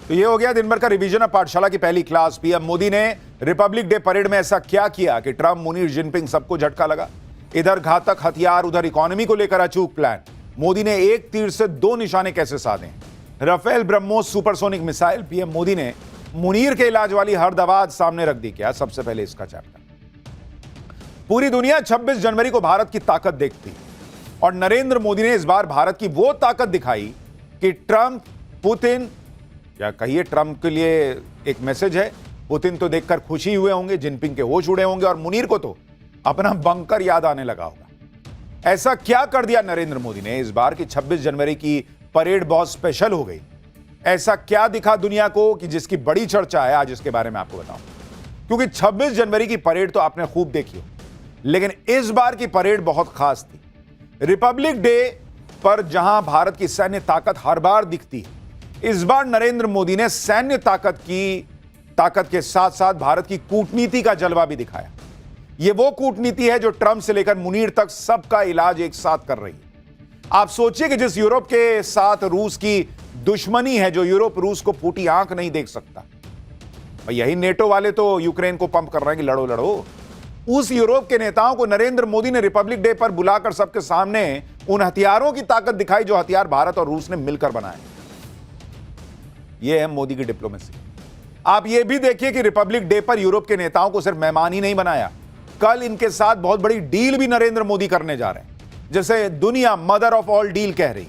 तो ये हो गया दिन भर का रिवीजन ऑफ पाठशाला की पहली क्लास। पीएम मोदी ने रिपब्लिक डे परेड में ऐसा क्या किया कि ट्रंप, मुनीर, जिनपिंग सबको झटका लगा। इधर घातक हथियार, उधर इकोनॉमी को लेकर अचूक प्लान। मोदी ने एक तीर से दो निशाने कैसे साधे। Rafale, BrahMos, supersonic missile. PM Modi ने मुनीर के इलाज वाली हर दवा सामने रख दी। क्या सबसे पहले इसका चैप्टर। पूरी दुनिया 26 जनवरी को भारत की ताकत देखती और नरेंद्र मोदी ने इस बार भारत की वो ताकत दिखाई कि ट्रंप, पुतिन, या कहिए ट्रंप के लिए एक मैसेज है, पुतिन तो देखकर खुशी हुए होंगे, जिनपिंग के होश उड़े होंगे और मुनीर को तो अपना बंकर याद आने लगा होगा। ऐसा क्या कर दिया नरेंद्र मोदी ने इस बार कि 26 जनवरी की परेड बहुत स्पेशल हो गई। ऐसा क्या दिखा दुनिया को कि जिसकी बड़ी चर्चा है, आज इसके बारे में आपको बताऊं। क्योंकि 26 जनवरी की परेड तो आपने खूब देखी हो, लेकिन इस बार की परेड बहुत खास थी। रिपब्लिक डे पर जहां भारत की सैन्य ताकत हर बार दिखती है, इस बार नरेंद्र मोदी ने सैन्य ताकत के साथ साथ भारत की कूटनीति का जलवा भी दिखाया। यह वो कूटनीति है जो ट्रंप से लेकर मुनीर तक सबका इलाज एक साथ कर रही है। आप सोचिए कि जिस यूरोप के साथ रूस की दुश्मनी है, जो यूरोप रूस को फूटी आंख नहीं देख सकता, यही नेटो वाले तो यूक्रेन को पंप कर रहे हैं कि लड़ो लड़ो। उस यूरोप के नेताओं को नरेंद्र मोदी ने रिपब्लिक डे पर बुलाकर सबके सामने उन हथियारों की ताकत दिखाई जो हथियार भारत और रूस ने मिलकर बनाए। यह है मोदी की डिप्लोमेसी। आप यह भी देखिए कि रिपब्लिक डे पर यूरोप के नेताओं को सिर्फ मेहमान ही नहीं बनाया, कल इनके साथ बहुत बड़ी डील भी नरेंद्र मोदी करने जा रहे हैं, जैसे दुनिया मदर ऑफ ऑल डील कह रही।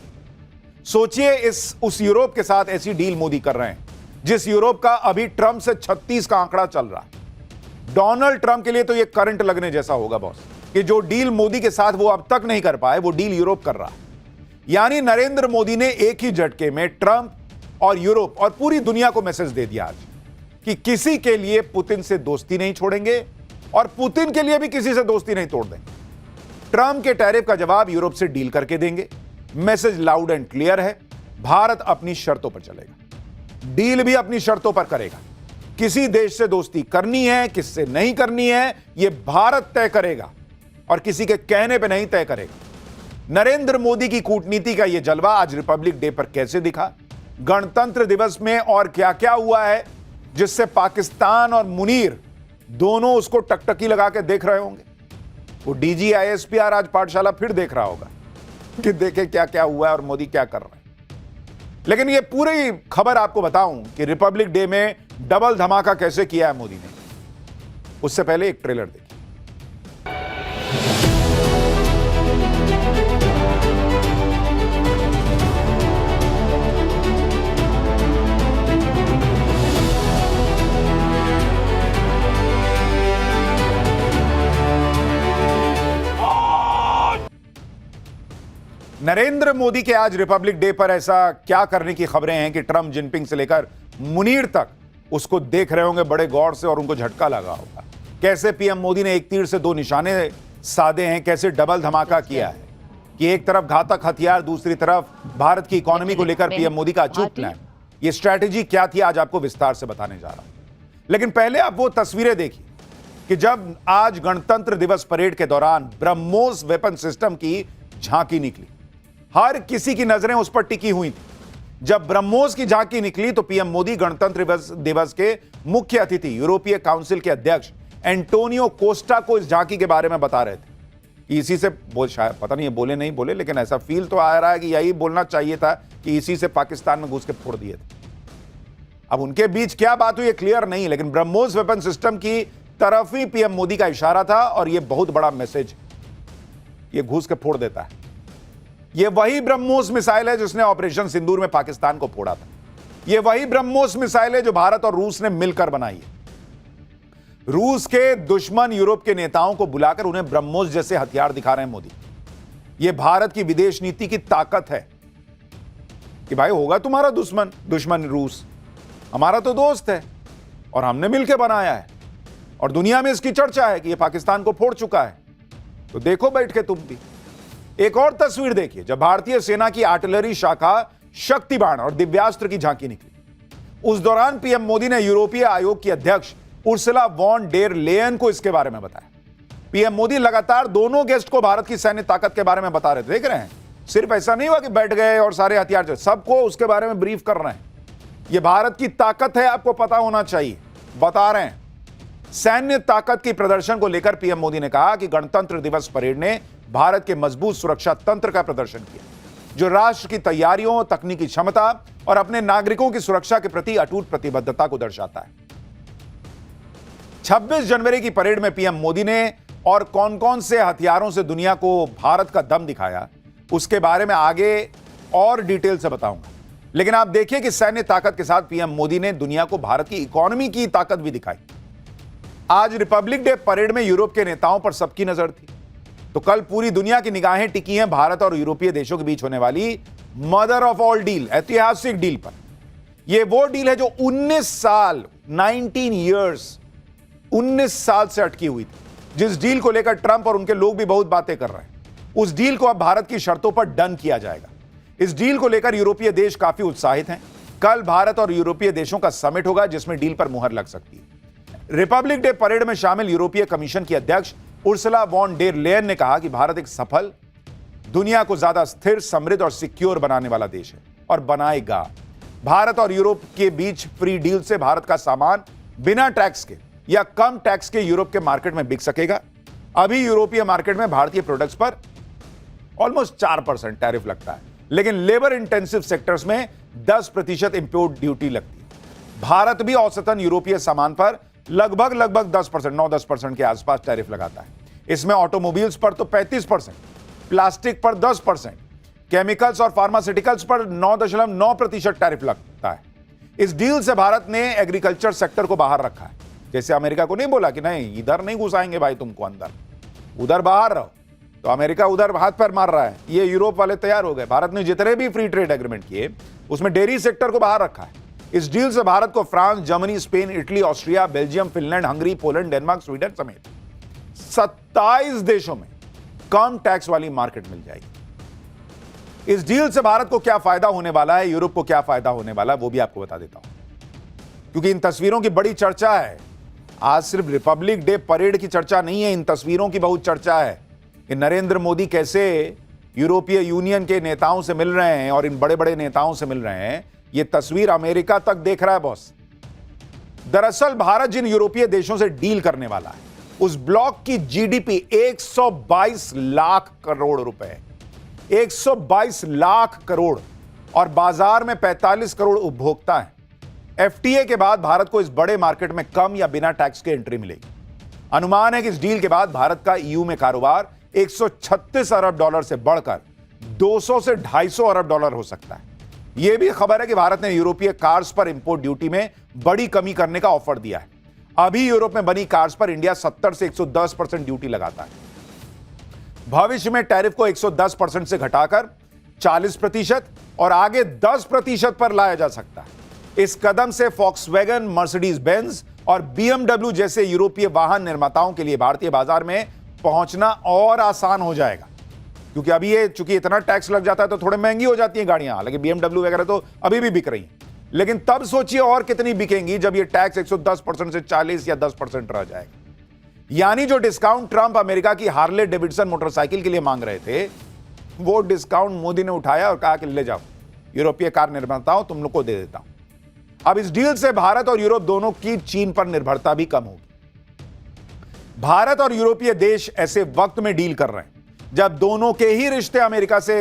सोचिए उस यूरोप के साथ ऐसी डील मोदी कर रहे हैं जिस यूरोप का अभी ट्रंप से 36 का आंकड़ा चल रहा है। डोनाल्ड ट्रंप के लिए तो यह करंट लगने जैसा होगा बॉस, कि जो डील मोदी के साथ वो अब तक नहीं कर पाए, वो डील यूरोप कर रहा है। यानी नरेंद्र मोदी ने एक ही झटके में ट्रंप और यूरोप और पूरी दुनिया को मैसेज दे दिया आज कि किसी के लिए पुतिन से दोस्ती नहीं छोड़ेंगे और पुतिन के लिए भी किसी से दोस्ती नहीं तोड़ देंगे। ट्रंप के टैरिफ का जवाब यूरोप से डील करके देंगे। मैसेज लाउड एंड क्लियर है, भारत अपनी शर्तों पर चलेगा, डील भी अपनी शर्तों पर करेगा। किसी देश से दोस्ती करनी है, किससे नहीं करनी है, यह भारत तय करेगा और किसी के कहने पर नहीं तय करेगा। नरेंद्र मोदी की कूटनीति का यह जलवा आज रिपब्लिक डे पर कैसे दिखा, गणतंत्र दिवस में और क्या क्या हुआ है जिससे पाकिस्तान और मुनीर दोनों उसको टकटकी लगा के देख रहे होंगे। वो डीजी आईएसपीआर आज पाठशाला फिर देख रहा होगा कि देखे क्या क्या हुआ है और मोदी क्या कर रहे हैं। लेकिन ये पूरी खबर आपको बताऊं कि रिपब्लिक डे में डबल धमाका कैसे किया है मोदी ने, उससे पहले एक ट्रेलर देखिए। नरेंद्र मोदी के आज रिपब्लिक डे पर ऐसा क्या करने की खबरें हैं कि ट्रंप, जिनपिंग से लेकर मुनीर तक उसको देख रहे होंगे बड़े गौर से और उनको झटका लगा होगा। कैसे पीएम मोदी ने एक तीर से दो निशाने साधे हैं, कैसे डबल धमाका किया है कि एक तरफ घातक हथियार, दूसरी तरफ भारत की इकोनॉमी को लेकर पीएम मोदी का अचूक प्लान। ये स्ट्रैटेजी क्या थी आज आपको विस्तार से बताने जा रहा हूं। लेकिन पहले आप वो तस्वीरें देखिए कि जब आज गणतंत्र दिवस परेड के दौरान ब्रह्मोस वेपन सिस्टम की झांकी निकली, हर किसी की नजरें उस पर टिकी हुई थी। जब ब्रह्मोस की झांकी निकली तो पीएम मोदी गणतंत्र दिवस के मुख्य अतिथि, यूरोपीय काउंसिल के अध्यक्ष एंटोनियो कोस्टा को इस झांकी के बारे में बता रहे थे कि इसी से शायद पता नहीं बोले नहीं बोले, लेकिन ऐसा फील तो आ रहा है कि यही बोलना चाहिए था कि इसी से पाकिस्तान में घुस के फोड़ दिए थे। अब उनके बीच क्या बात हुई ये क्लियर नहीं, लेकिन ब्रह्मोस वेपन सिस्टम की तरफ ही पीएम मोदी का इशारा था और यह बहुत बड़ा मैसेज, ये घुस के फोड़ देता है। यह वही ब्रह्मोस मिसाइल है जिसने ऑपरेशन सिंदूर में पाकिस्तान को फोड़ा था। यह वही ब्रह्मोस मिसाइल है जो भारत और रूस ने मिलकर बनाई है। रूस के दुश्मन यूरोप के नेताओं को बुलाकर उन्हें ब्रह्मोस जैसे हथियार दिखा रहे हैं मोदी। यह भारत की विदेश नीति की ताकत है कि भाई होगा तुम्हारा दुश्मन रूस, हमारा तो दोस्त है और हमने मिलकर बनाया है और दुनिया में इसकी चर्चा है कि यह पाकिस्तान को फोड़ चुका है, तो देखो बैठ के तुम भी। एक और तस्वीर देखिए जब भारतीय सेना की आर्टिलरी शाखा शक्ति बाण और दिव्यास्त्र की झांकी निकली। उस दौरान पीएम मोदी ने यूरोपीय आयोग की अध्यक्ष उर्सुला वॉन डेर लेयन को इसके बारे में बताया। पीएम मोदी लगातार दोनों गेस्ट को भारत की सैन्य ताकत के बारे में बता रहे थे। देख रहे हैं, सिर्फ ऐसा नहीं हुआ कि बैठ गए और सारे हथियार, सबको उसके बारे में ब्रीफ कर रहे हैं। यह भारत की ताकत है, आपको पता होना चाहिए। बता रहे हैं, सैन्य ताकत की प्रदर्शन को लेकर पीएम मोदी ने कहा कि गणतंत्र दिवस परेड ने भारत के मजबूत सुरक्षा तंत्र का प्रदर्शन किया, जो राष्ट्र की तैयारियों, तकनीकी क्षमता और अपने नागरिकों की सुरक्षा के प्रति अटूट प्रतिबद्धता को दर्शाता है। 26 जनवरी की परेड में पीएम मोदी ने और कौन कौन से हथियारों से दुनिया को भारत का दम दिखाया, उसके बारे में आगे और डिटेल से बताऊंगा। लेकिन आप देखिए कि सैन्य ताकत के साथ पीएम मोदी ने दुनिया को भारत की इकोनॉमी की ताकत भी दिखाई। आज रिपब्लिक डे परेड में यूरोप के नेताओं पर सबकी नजर थी, तो कल पूरी दुनिया की निगाहें टिकी हैं भारत और यूरोपीय देशों के बीच होने वाली मदर ऑफ ऑल डील, ऐतिहासिक डील पर। यह वो डील है जो 19 साल से अटकी हुई थी, जिस डील को लेकर ट्रंप और उनके लोग भी बहुत बातें कर रहे हैं। उस डील को अब भारत की शर्तों पर डन किया जाएगा। इस डील को लेकर यूरोपीय देश काफी उत्साहित हैं। कल भारत और यूरोपीय देशों का समिट होगा, जिसमें डील पर मुहर लग सकती है। रिपब्लिक डे परेड में शामिल यूरोपीय कमीशन की अध्यक्ष उर्सुला वॉन डेर लेयन ने कहा कि भारत एक सफल, दुनिया को ज्यादा स्थिर, समृद्ध और सिक्योर बनाने वाला देश है और बनाएगा। भारत और यूरोप के बीच फ्री डील से भारत का सामान बिना टैक्स के या कम टैक्स के यूरोप के मार्केट में बिक सकेगा। अभी यूरोपीय मार्केट में भारतीय प्रोडक्ट्स पर ऑलमोस्ट 4% टैरिफ लगता है, लेकिन लेबर इंटेंसिव सेक्टर्स में 10% इंपोर्ट ड्यूटी लगती है। भारत भी औसतन यूरोपीय सामान पर लगभग 10%, 9-10% के आसपास टैरिफ लगाता है। इसमें ऑटोमोबाइल्स पर तो 35%, प्लास्टिक पर 10%, केमिकल्स और फार्मास्यूटिकल्स पर 9.9% टैरिफ लगता है। इस डील से भारत ने एग्रीकल्चर सेक्टर को बाहर रखा है। जैसे अमेरिका को नहीं बोला कि नहीं, इधर नहीं घुसाएंगे भाई तुमको, अंदर, उधर बाहर रहो, तो अमेरिका उधर हाथ पैर मार रहा है। ये यूरोप वाले तैयार हो गए। भारत ने जितने भी फ्री ट्रेड एग्रीमेंट किए, उसमें डेयरी सेक्टर को बाहर रखा है। इस डील से भारत को France, Germany, Spain, Italy, Austria, Belgium, Finland, Hungary, Poland, Denmark, Sweden समेत 27 देशों में कम टैक्स वाली मार्केट मिल जाएगी। इस डील से भारत को क्या फायदा होने वाला है, यूरोप को क्या फायदा होने वाला है, वो भी आपको बता देता हूं, क्योंकि इन तस्वीरों की बड़ी चर्चा है। आज सिर्फ रिपब्लिक डे परेड की चर्चा नहीं है, इन तस्वीरों की बहुत चर्चा है कि नरेंद्र मोदी कैसे यूरोपीय यूनियन के नेताओं से मिल रहे हैं और इन बड़े बड़े नेताओं से मिल रहे हैं। यह तस्वीर अमेरिका तक देख रहा है बॉस। दरअसल भारत जिन यूरोपीय देशों से डील करने वाला है, उस ब्लॉक की जीडीपी 122 लाख करोड़ रुपए, 122 लाख करोड़, और बाजार में 45 करोड़ उपभोक्ता हैं। एफटीए के बाद भारत को इस बड़े मार्केट में कम या बिना टैक्स के एंट्री मिलेगी। अनुमान है कि इस डील के बाद भारत का ईयू में कारोबार 136 अरब डॉलर से बढ़कर 200 से 250 अरब डॉलर हो सकता है। यह भी खबर है कि भारत ने यूरोपीय कार्स पर इंपोर्ट ड्यूटी में बड़ी कमी करने का ऑफर दिया है। अभी यूरोप में बनी कार्स पर इंडिया 70 से 110% ड्यूटी लगाता है। भविष्य में टैरिफ को 110% से घटाकर 40% और आगे 10% पर लाया जा सकता है। इस कदम से फॉक्सवैगन, मर्सिडीज बेंज और बीएमडब्ल्यू जैसे यूरोपीय वाहन निर्माताओं के लिए भारतीय बाजार में पहुंचना और आसान हो जाएगा, क्योंकि अभी ये चूंकि इतना टैक्स लग जाता है तो थोड़े महंगी हो जाती हैं गाड़ियां। हालांकि बीएमडब्ल्यू वगैरह तो अभी भी बिक रही हैं, लेकिन तब सोचिए और कितनी बिकेंगी जब ये टैक्स 110% से 40 या 10% रह जाएगा। यानी जो डिस्काउंट ट्रंप अमेरिका की हार्ले डेविडसन मोटरसाइकिल के लिए मांग रहे थे, वो डिस्काउंट मोदी ने उठाया और कहा कि ले जाओ यूरोपीय कार निर्माताओं, तुम लोग को दे देता हूं। अब इस डील से भारत और यूरोप दोनों की चीन पर निर्भरता भी कम होगी। भारत और यूरोपीय देश ऐसे वक्त में डील कर रहे हैं जब दोनों के ही रिश्ते अमेरिका से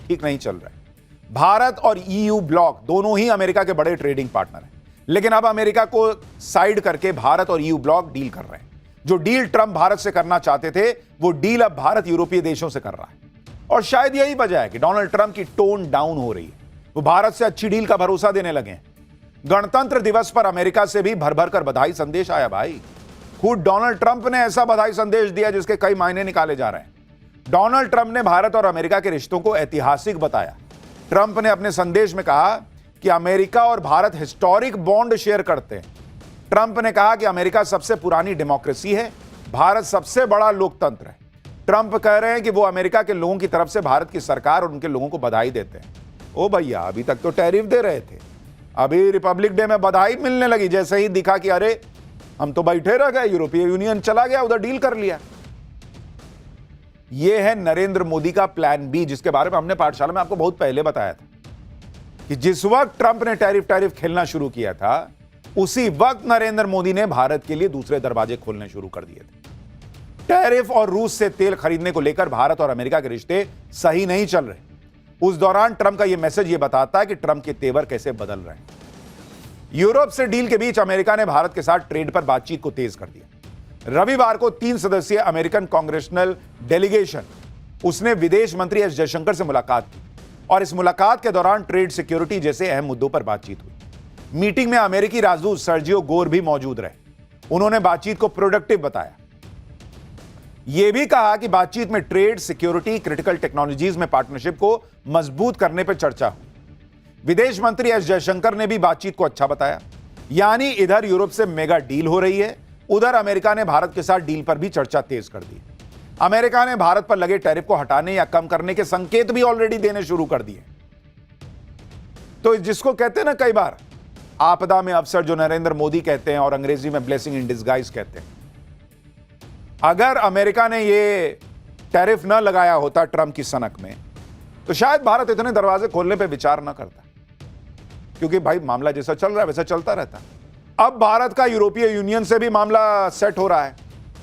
ठीक नहीं चल रहे। भारत और ईयू ब्लॉक दोनों ही अमेरिका के बड़े ट्रेडिंग पार्टनर हैं, लेकिन अब अमेरिका को साइड करके भारत और ईयू ब्लॉक डील कर रहे हैं। जो डील ट्रंप भारत से करना चाहते थे, वो डील अब भारत यूरोपीय देशों से कर रहा है। और शायद यही वजह है कि डोनाल्ड ट्रंप की टोन डाउन हो रही है। वो भारत से अच्छी डील का भरोसा देने लगे हैं। गणतंत्र दिवस पर अमेरिका से भी भर भर कर बधाई संदेश आया भाई। खुद डोनाल्ड ट्रंप ने ऐसा बधाई संदेश दिया जिसके कई मायने निकाले जा रहे हैं। डोनाल्ड ट्रंप ने भारत और अमेरिका के रिश्तों को ऐतिहासिक बताया। ट्रंप ने अपने संदेश में कहा कि अमेरिका और भारत हिस्टोरिक बॉन्ड शेयर करते हैं। ट्रंप ने कहा कि अमेरिका सबसे पुरानी डेमोक्रेसी है, भारत सबसे बड़ा लोकतंत्र है। ट्रंप कह रहे हैं कि वो अमेरिका के लोगों की तरफ से भारत की सरकार और उनके लोगों को बधाई देते हैं। ओ भैया, अभी तक तो टैरिफ दे रहे थे, अभी रिपब्लिक डे में बधाई मिलने लगी जैसे ही दिखा कि अरे हम तो बैठे रह गए, यूरोपीय यूनियन चला गया, उधर डील कर लिया। यह है नरेंद्र मोदी का प्लान बी, जिसके बारे में हमने पाठशाला में आपको बहुत पहले बताया था। कि जिस वक्त ट्रंप ने टैरिफ खेलना शुरू किया था, उसी वक्त नरेंद्र मोदी ने भारत के लिए दूसरे दरवाजे खोलने शुरू कर दिए थे। टैरिफ और रूस से तेल खरीदने को लेकर भारत और अमेरिका के रिश्ते सही नहीं चल रहे। उस दौरान ट्रंप का यह मैसेज यह बताता है कि ट्रंप के तेवर कैसे बदल रहे हैं। यूरोप से डील के बीच अमेरिका ने भारत के साथ ट्रेड पर बातचीत को तेज कर दिया। रविवार को 3 सदस्यीय अमेरिकन कांग्रेशनल डेलीगेशन उसने विदेश मंत्री एस जयशंकर से मुलाकात की और इस मुलाकात के दौरान ट्रेड, सिक्योरिटी जैसे अहम मुद्दों पर बातचीत हुई। मीटिंग में अमेरिकी राजदूत सर्जियो गोर भी मौजूद रहे। उन्होंने बातचीत को प्रोडक्टिव बताया। यह भी कहा कि बातचीत में ट्रेड, सिक्योरिटी, क्रिटिकल टेक्नोलॉजीज में पार्टनरशिप को मजबूत करने पर चर्चा हुई। विदेश मंत्री एस जयशंकर ने भी बातचीत को अच्छा बताया। यानी इधर यूरोप से मेगा डील हो रही है, उधर अमेरिका ने भारत के साथ डील पर भी चर्चा तेज कर दी। अमेरिका ने भारत पर लगे टैरिफ को हटाने या कम करने के संकेत भी ऑलरेडी देने शुरू कर दिए। तो जिसको कहते हैं ना कई बार आपदा में अवसर, जो नरेंद्र मोदी कहते हैं और अंग्रेजी में ब्लेसिंग इन डिस्गाइज कहते हैं। अगर अमेरिका ने ये टैरिफ ना लगाया होता ट्रंप की सनक में, तो शायद भारत इतने दरवाजे खोलने पर विचार ना करता, क्योंकि भाई मामला जैसा चल रहा है वैसा चलता रहता। अब भारत का यूरोपीय यूनियन से भी मामला सेट हो रहा है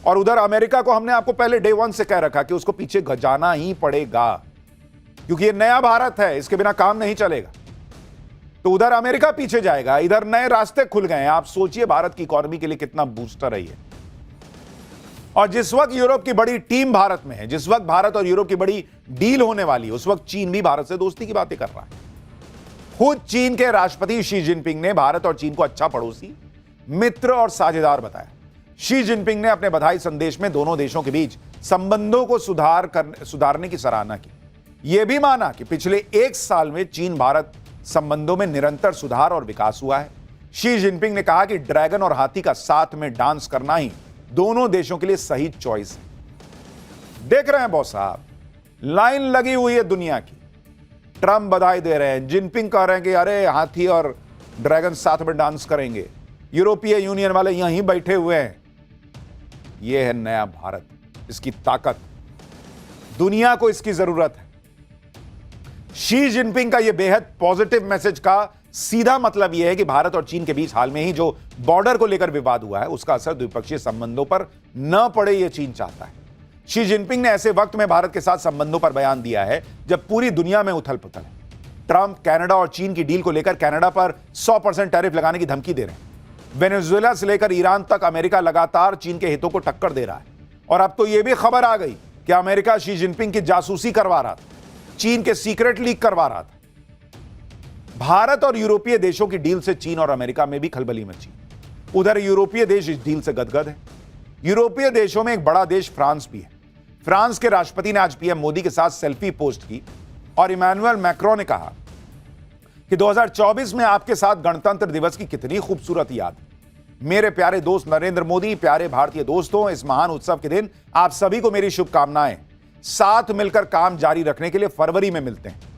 और उधर अमेरिका को हमने आपको पहले डे 1 से कह रखा कि उसको पीछे जाना ही पड़ेगा, क्योंकि ये नया भारत है, इसके बिना काम नहीं चलेगा। तो उधर अमेरिका पीछे जाएगा, इधर नए रास्ते खुल गए हैं। आप सोचिए भारत की इकोनॉमी के लिए कितना बूस्टर है ये। और जिस वक्त यूरोप की बड़ी टीम भारत में है, जिस वक्त भारत और यूरोप की बड़ी डील होने वाली है, उस वक्त चीन भी भारत से दोस्ती की बातें कर रहा है। खुद चीन के राष्ट्रपति शी जिनपिंग ने भारत और चीन को अच्छा पड़ोसी, मित्र और साझेदार बताया। शी जिनपिंग ने अपने बधाई संदेश में दोनों देशों के बीच संबंधों को सुधारने की सराहना की। यह भी माना कि पिछले 1 साल में चीन भारत संबंधों में निरंतर सुधार और विकास हुआ है। शी जिनपिंग ने कहा कि ड्रैगन और हाथी का साथ में डांस करना ही दोनों देशों के लिए सही चॉइस है। देख रहे हैं बॉस साहब, लाइन लगी हुई है दुनिया की। ट्रंप बधाई दे रहे हैं, जिनपिंग कह रहे हैं कि अरे हाथी और ड्रैगन साथ में डांस करेंगे। यूरोपीय यूनियन वाले यहीं बैठे हुए हैं। यह है नया भारत, इसकी ताकत, दुनिया को इसकी जरूरत है। शी जिनपिंग का यह बेहद पॉजिटिव मैसेज का सीधा मतलब यह है कि भारत और चीन के बीच हाल में ही जो बॉर्डर को लेकर विवाद हुआ है, उसका असर द्विपक्षीय संबंधों पर न पड़े, यह चीन चाहता है। शी जिनपिंग ने ऐसे वक्त में भारत के साथ संबंधों पर बयान दिया है जब पूरी दुनिया में उथल पुथल है। ट्रंप कनाडा और चीन की डील को लेकर कनाडा पर 100% टैरिफ लगाने की धमकी दे रहे हैं। वेनेजुएला से लेकर ईरान तक अमेरिका लगातार चीन के हितों को टक्कर दे रहा है। और अब तो यह भी खबर आ गई कि अमेरिका शी जिनपिंग की जासूसी करवा रहा था, चीन के सीक्रेट लीक करवा रहा था। भारत और यूरोपीय देशों की डील से चीन और अमेरिका में भी खलबली मची। उधर यूरोपीय देश इस डील से गदगद है। यूरोपीय देशों में एक बड़ा देश फ्रांस भी है। फ्रांस के राष्ट्रपति ने आज पीएम मोदी के साथ सेल्फी पोस्ट की और इमैनुअल मैक्रों ने कहा कि 2024 में आपके साथ गणतंत्र दिवस की कितनी खूबसूरत याद। मेरे प्यारे दोस्त नरेंद्र मोदी, प्यारे भारतीय दोस्तों, इस महान उत्सव के दिन आप सभी को मेरी शुभकामनाएं। साथ मिलकर काम जारी रखने के लिए फरवरी में मिलते हैं।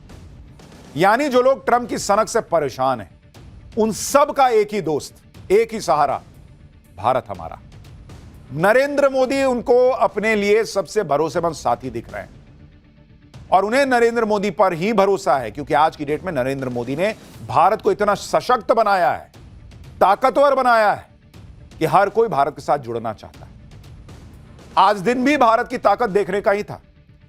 यानी जो लोग ट्रंप की सनक से परेशान हैं, उन सब का एक ही दोस्त, एक ही सहारा, भारत हमारा। नरेंद्र मोदी उनको अपने लिए सबसे भरोसेमंद साथी दिख रहे हैं और उन्हें नरेंद्र मोदी पर ही भरोसा है, क्योंकि आज की डेट में नरेंद्र मोदी ने भारत को इतना सशक्त बनाया है, ताकतवर बनाया है कि हर कोई भारत के साथ जुड़ना चाहता है। आज दिन भी भारत की ताकत देखने का ही था,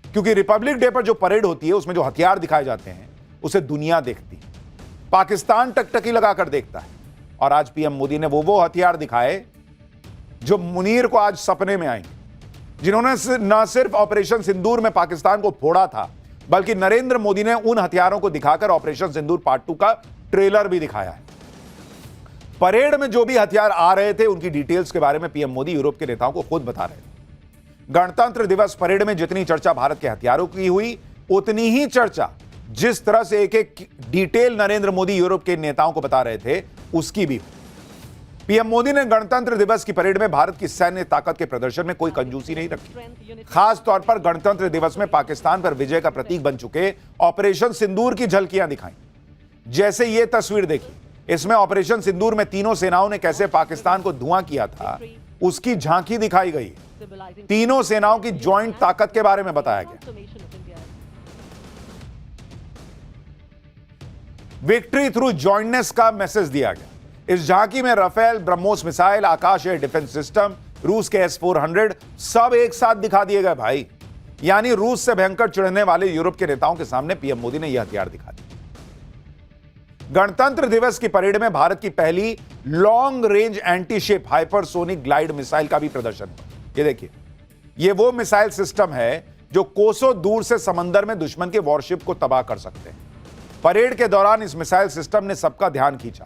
क्योंकि रिपब्लिक डे पर जो परेड होती है उसमें जो हथियार दिखाए जाते हैं उसे दुनिया देखती है। पाकिस्तान टकटकी लगाकर देखता है। और आज पीएम मोदी ने वो हथियार दिखाए जो मुनीर को आज सपने में आएंगे, जिन्होंने न सिर्फ ऑपरेशन सिंदूर में पाकिस्तान को फोड़ा था, बल्कि नरेंद्र मोदी ने उन हथियारों को दिखाकर ऑपरेशन सिंदूर पार्ट 2 का ट्रेलर भी दिखाया है। परेड में जो भी हथियार आ रहे थे उनकी डिटेल्स के बारे में पीएम मोदी यूरोप के नेताओं को खुद बता रहे थे। गणतंत्र दिवस परेड में जितनी चर्चा भारत के हथियारों की हुई, उतनी ही चर्चा जिस तरह से एक एक डिटेल नरेंद्र मोदी यूरोप के नेताओं को बता रहे थे, उसकी भी। पीएम मोदी ने गणतंत्र दिवस की परेड में भारत की सैन्य ताकत के प्रदर्शन में कोई कंजूसी नहीं रखी। खास तौर पर गणतंत्र दिवस में पाकिस्तान पर विजय का प्रतीक बन चुके ऑपरेशन सिंदूर की झलकियां दिखाई। जैसे यह तस्वीर देखी, इसमें ऑपरेशन सिंदूर में तीनों सेनाओं ने कैसे पाकिस्तान को धुआं किया था, उसकी झांकी दिखाई गई। तीनों सेनाओं की ज्वाइंट ताकत के बारे में बताया गया। विक्ट्री थ्रू जॉइंटनेस का मैसेज दिया गया। इस झांकी में राफेल, ब्रह्मोस मिसाइल, आकाश एयर डिफेंस सिस्टम, रूस के S-400 सब एक साथ दिखा दिए गए भाई। यानी रूस से भयंकर चिढ़ने वाले यूरोप के नेताओं के सामने पीएम मोदी ने यह हथियार दिखा दिया। गणतंत्र दिवस की परेड में भारत की पहली long range anti-ship hypersonic glide missile का भी प्रदर्शन हुआ। ये देखिए, ये वो मिसाइल सिस्टम है जो कोसों दूर से समंदर में दुश्मन के वॉरशिप को तबाह कर सकते हैं। परेड के दौरान इस मिसाइल सिस्टम ने सबका ध्यान खींचा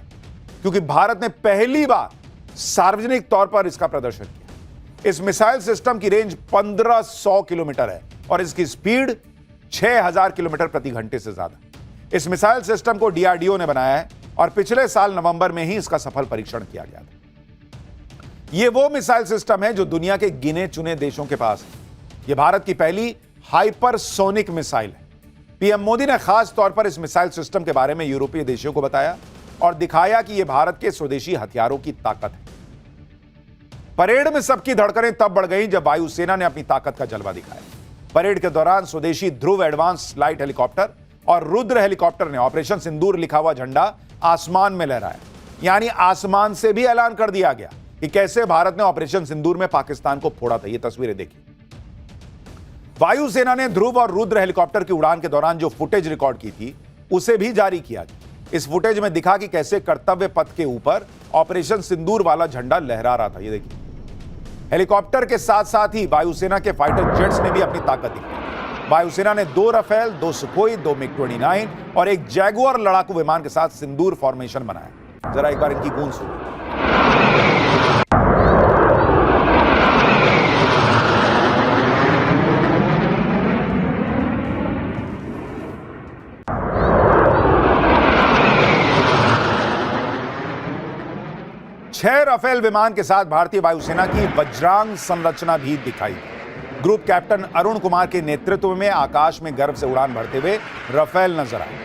क्योंकि भारत ने पहली बार सार्वजनिक तौर पर इसका प्रदर्शन किया। इस मिसाइल सिस्टम की रेंज 1500 किलोमीटर है और इसकी स्पीड 6000 किलोमीटर प्रति घंटे से ज्यादा। इस मिसाइल सिस्टम को DRDO ने बनाया है और पिछले साल नवंबर में ही इसका सफल परीक्षण किया गया था। यह वो मिसाइल सिस्टम है जो दुनिया के गिने चुने देशों के पास है। यह भारत की पहली हाइपरसोनिक मिसाइल है। पीएम मोदी ने खास तौर पर इस मिसाइल सिस्टम के बारे में यूरोपीय देशों को बताया और दिखाया कि यह भारत के स्वदेशी हथियारों की ताकत है। परेड में सबकी धड़कनें तब बढ़ गईं जब वायुसेना ने अपनी ताकत का जलवा दिखाया। परेड के दौरान स्वदेशी ध्रुव एडवांस लाइट हेलीकॉप्टर और रुद्र हेलीकॉप्टर ने ऑपरेशन सिंदूर लिखा हुआ झंडा आसमान में लहराया। यानी आसमान से भी ऐलान कर दिया गया कि कैसे भारत ने ऑपरेशन सिंदूर में पाकिस्तान को फोड़ा था। ये तस्वीरें देखिए। वायुसेना ने ध्रुव और रुद्र हेलीकॉप्टर की उड़ान के दौरान जो फुटेज रिकॉर्ड की थी उसे भी जारी किया। इस फुटेज में दिखा कि कैसे कर्तव्य पथ के ऊपर ऑपरेशन सिंदूर वाला झंडा लहरा रहा था। ये देखिए, हेलीकॉप्टर के साथ साथ ही वायुसेना के फाइटर जेट्स ने भी अपनी ताकत दिखाई। वायुसेना ने 2 राफेल, 2 सुखोई, 2 MiG-29 और एक जैगुआर लड़ाकू विमान के साथ सिंदूर फॉर्मेशन बनाया। जरा एक बार इनकी गूंज सुनिए। 6 राफेल विमान के साथ भारतीय वायुसेना की वज्रांग संरचना भी दिखाई। ग्रुप कैप्टन अरुण कुमार के नेतृत्व में आकाश में गर्व से उड़ान भरते हुए राफेल नजर आए।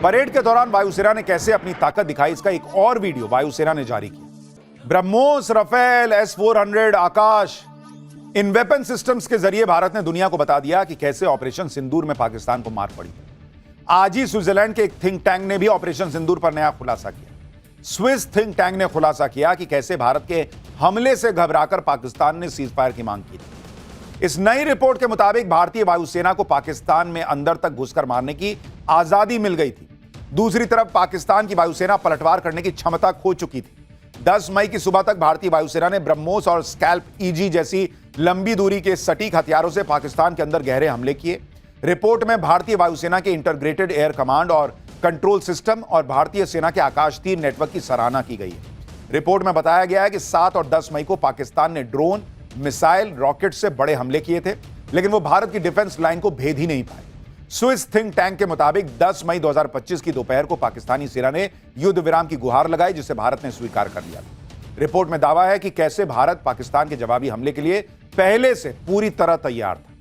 परेड के दौरान वायुसेना ने कैसे अपनी ताकत दिखाई, इसका एक और वीडियो वायुसेना ने जारी किया। ब्रह्मोस, राफेल, S-400, आकाश, इन वेपन सिस्टम्स के जरिए भारत ने दुनिया को बता दिया कि कैसे ऑपरेशन सिंदूर में पाकिस्तान को मार पड़ी। आज ही स्विट्जरलैंड के एक थिंक टैंक ने भी ऑपरेशन सिंदूर पर नया खुलासा किया। स्विस थिंक टैंक ने खुलासा किया कि कैसे भारत के हमले से घबराकर पाकिस्तान ने सीज फायर की मांग की थी। इस नई रिपोर्ट के मुताबिक भारतीय वायुसेना को पाकिस्तान में अंदर तक घुसकर मारने की आजादी मिल गई थी। दूसरी तरफ पाकिस्तान की वायुसेना पलटवार करने की क्षमता खो चुकी थी। 10 मई की सुबह तक भारतीय वायुसेना ने ब्रह्मोस और स्कैल्प EG जैसी लंबी दूरी के सटीक हथियारों से पाकिस्तान के अंदर गहरे हमले किए। रिपोर्ट में भारतीय वायुसेना के इंटीग्रेटेड एयर कमांड और कंट्रोल सिस्टम और भारतीय सेना के आकाश तीर नेटवर्क की सराहना की गई है। रिपोर्ट में बताया गया है कि 7 और 10 मई को पाकिस्तान ने ड्रोन, मिसाइल, रॉकेट से बड़े हमले किए थे, लेकिन वो भारत की डिफेंस लाइन को भेद ही नहीं पाए। स्विस थिंक टैंक के मुताबिक 10 मई 2025 की दोपहर को पाकिस्तानी सेना ने युद्ध विराम की गुहार लगाई, जिसे भारत ने स्वीकार कर लिया। रिपोर्ट में दावा है कि कैसे भारत पाकिस्तान के जवाबी हमले के लिए पहले से पूरी तरह तैयार था।